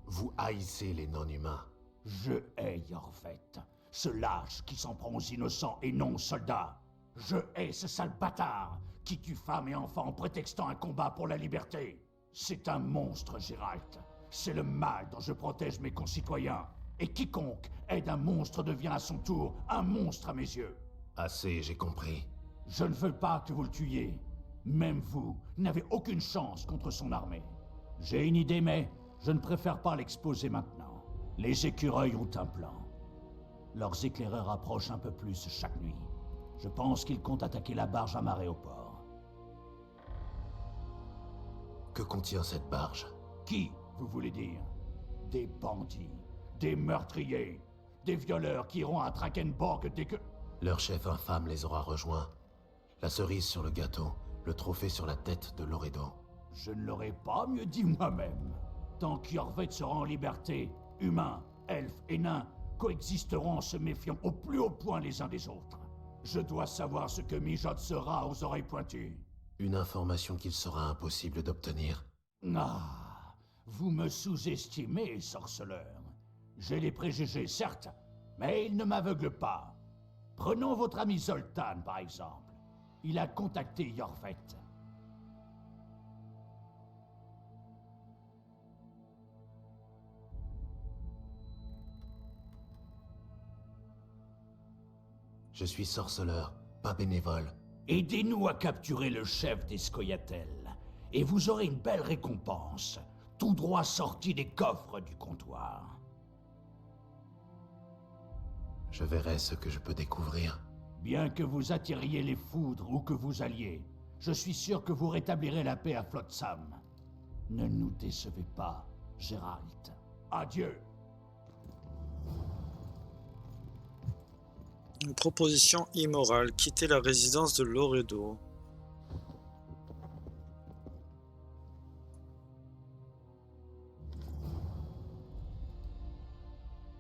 Vous haïssez les non-humains. Je hais Yorvet, ce lâche qui s'en prend aux innocents et non aux soldats. Je hais ce sale bâtard qui tue femmes et enfants en prétextant un combat pour la liberté. C'est un monstre, Gérald. C'est le mal dont je protège mes concitoyens. Et quiconque aide un monstre devient à son tour un monstre à mes yeux. Assez, j'ai compris. Je ne veux pas que vous le tuiez. Même vous n'avez aucune chance contre son armée. J'ai une idée, mais je ne préfère pas l'exposer maintenant. Les écureuils ont un plan. Leurs éclaireurs approchent un peu plus chaque nuit. Je pense qu'ils comptent attaquer la barge amarrée au port. Que contient cette barge? Qui, vous voulez dire? Des bandits, des meurtriers, des violeurs qui iront à Drakenborg dès que... Leur chef infâme les aura rejoints. La cerise sur le gâteau, le trophée sur la tête de Loredo. Je ne l'aurais pas mieux dit moi-même. Tant qu'Yorvet sera en liberté, humains, elfes et nains coexisteront en se méfiant au plus haut point les uns des autres. Je dois savoir ce que mijote sera aux oreilles pointues. Une information qu'il sera impossible d'obtenir. Ah, vous me sous-estimez, sorceleur. J'ai les préjugés, certes, mais ils ne m'aveuglent pas. Prenons votre ami Zoltan, par exemple. Il a contacté Yorvet. Je suis sorceleur, pas bénévole. Aidez-nous à capturer le chef des Scoia'tael, et vous aurez une belle récompense, tout droit sorti des coffres du comptoir. Je verrai ce que je peux découvrir. Bien que vous attiriez les foudres ou que vous alliez, je suis sûr que vous rétablirez la paix à Flotsam. Ne nous décevez pas, Gérald. Adieu. Une proposition immorale. Quitter la résidence de Loredo.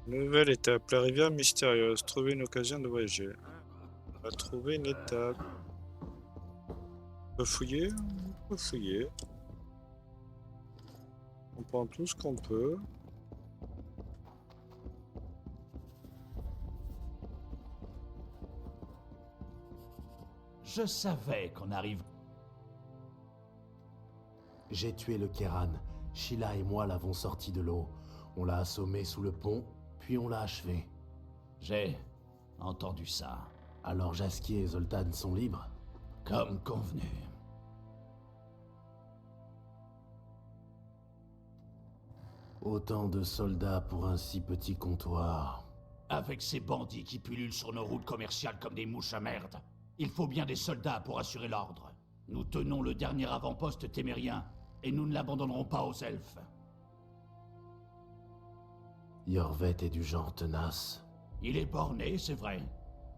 Nouvelle étape. La rivière mystérieuse. Trouver une occasion de voyager. On va trouver une étape. On peut fouiller? On peut fouiller. On prend tout ce qu'on peut. Je savais qu'on arrive. J'ai tué le Kéran. Sheila et moi l'avons sorti de l'eau. On l'a assommé sous le pont, puis on l'a achevé. J'ai entendu ça. Alors Jaskier et Zoltan sont libres? Comme convenu. Autant de soldats pour un si petit comptoir. Avec ces bandits qui pullulent sur nos routes commerciales comme des mouches à merde, il faut bien des soldats pour assurer l'ordre. Nous tenons le dernier avant-poste témérien, et nous ne l'abandonnerons pas aux elfes. Yorvet est du genre tenace. Il est borné, c'est vrai,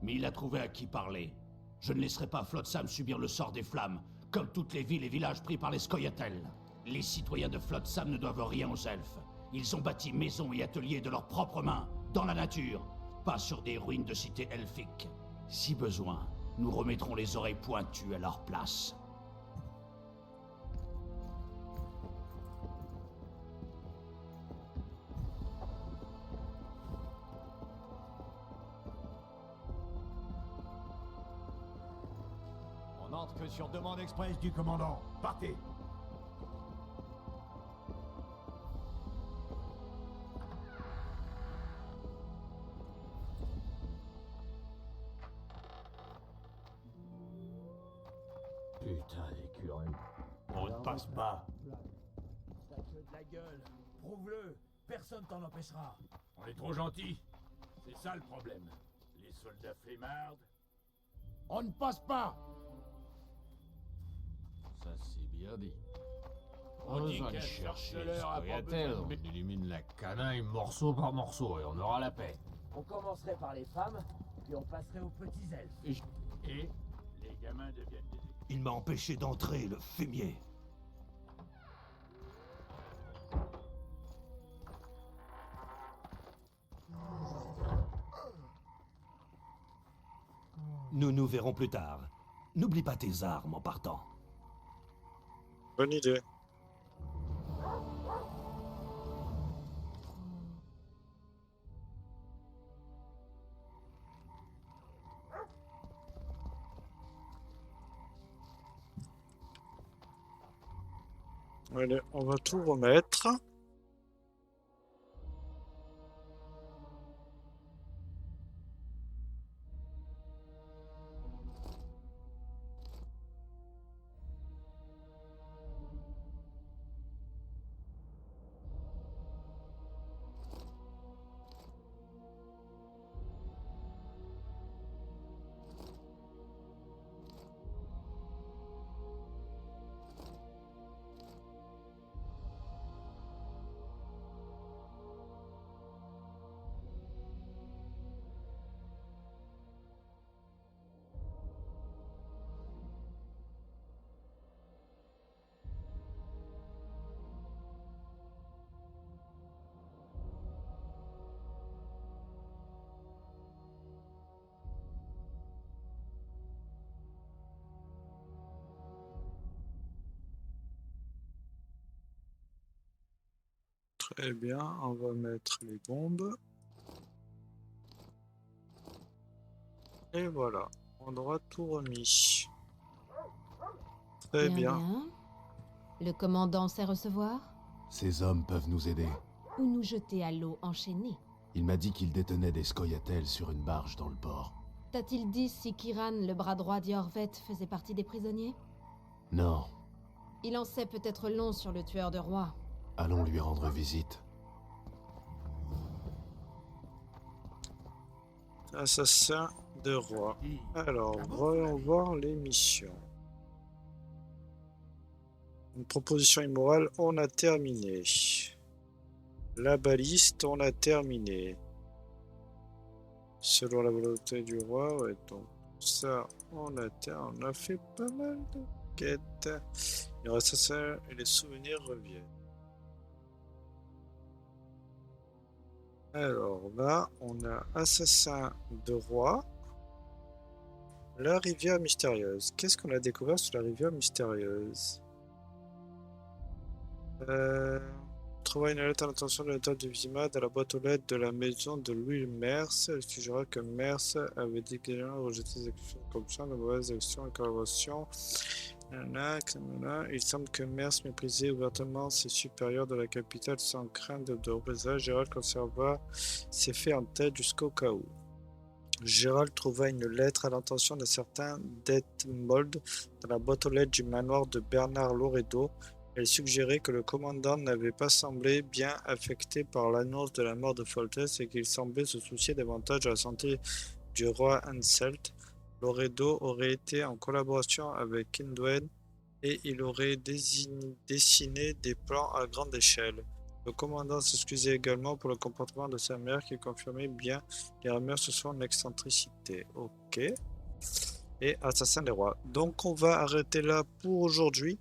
mais il a trouvé à qui parler. Je ne laisserai pas Flotsam subir le sort des flammes, comme toutes les villes et villages pris par les Scoia'tael. Les citoyens de Flotsam ne doivent rien aux elfes. Ils ont bâti maisons et ateliers de leurs propres mains, dans la nature, pas sur des ruines de cités elfiques. Si besoin, nous remettrons les oreilles pointues à leur place. On n'entre que sur demande express du commandant. Partez! passe pas. T'as que de la gueule. Prouve-le. Personne t'en empêchera. On est trop gentil. C'est ça le problème. Les soldats flemmards. On ne passe pas. Ça, c'est bien dit. On dit Osons aller qu'un chercher sorceleur a pas Scoia'tael. besoin de On illumine la canaille morceau par morceau et on aura la paix. On commencerait par les femmes, puis on passerait aux petits elfes. Et les gamins deviennent des... Il m'a empêché d'entrer, le fumier. Nous nous verrons plus tard. N'oublie pas tes armes en partant. Bonne idée. Allez, on va tout remettre. Très bien, on va mettre les bombes. Et voilà, on aura tout remis. Très bien. Le commandant sait recevoir Ces hommes peuvent nous aider. ou nous jeter à l'eau enchaînée. Il m'a dit qu'il détenait des Scoia'tael sur une barge dans le port. T'a-t-il dit si Kiran, le bras droit d'Iorvet, faisait partie des prisonniers? Non, Il en sait peut-être long sur le tueur de rois. allons lui rendre visite. Assassin de roi. Alors, voyons voir les missions. Une proposition immorale, on a terminé. La baliste, on a terminé. Selon la volonté du roi, ouais, donc ça, on a fait pas mal de quêtes. Il reste ça et les souvenirs reviennent. Alors là, on a Assassin de roi. La rivière mystérieuse. Qu'est-ce qu'on a découvert sur la rivière mystérieuse? Trouva une lettre à l'intention de l'état de Vizima dans la boîte aux lettres de la maison de Louis Mers. Elle suggéra que Mers avait dégueulement rejeté ses actions comme ça, de mauvaises actions et collaboration. Il semble que Mers méprisait ouvertement ses supérieurs de la capitale sans crainte de représailles. Gérald conserva ses faits en tête jusqu'au cas où. Gérald trouva une lettre à l'intention d'un certain Detmold dans la boîte aux lettres du manoir de Bernard Loredo. Elle suggérait que le commandant n'avait pas semblé bien affecté par l'annonce de la mort de Foltest et qu'il semblait se soucier davantage de la santé du roi Anselt. Loredo aurait été en collaboration avec Kindwen et il aurait dessiné des plans à grande échelle. Le commandant s'excusait également pour le comportement de sa mère qui confirmait bien les rumeurs sur son excentricité. Ok. Et Assassin des rois. Donc on va arrêter là pour aujourd'hui.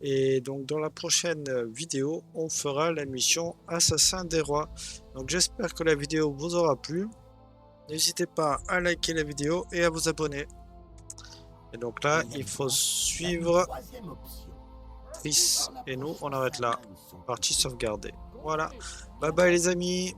Et donc dans la prochaine vidéo, on fera la mission Assassin des rois. Donc j'espère que la vidéo vous aura plu. N'hésitez pas à liker la vidéo et à vous abonner. Et donc là, il faut suivre Triss. Et nous, on arrête là. Partie sauvegardée. Voilà. Bye bye les amis.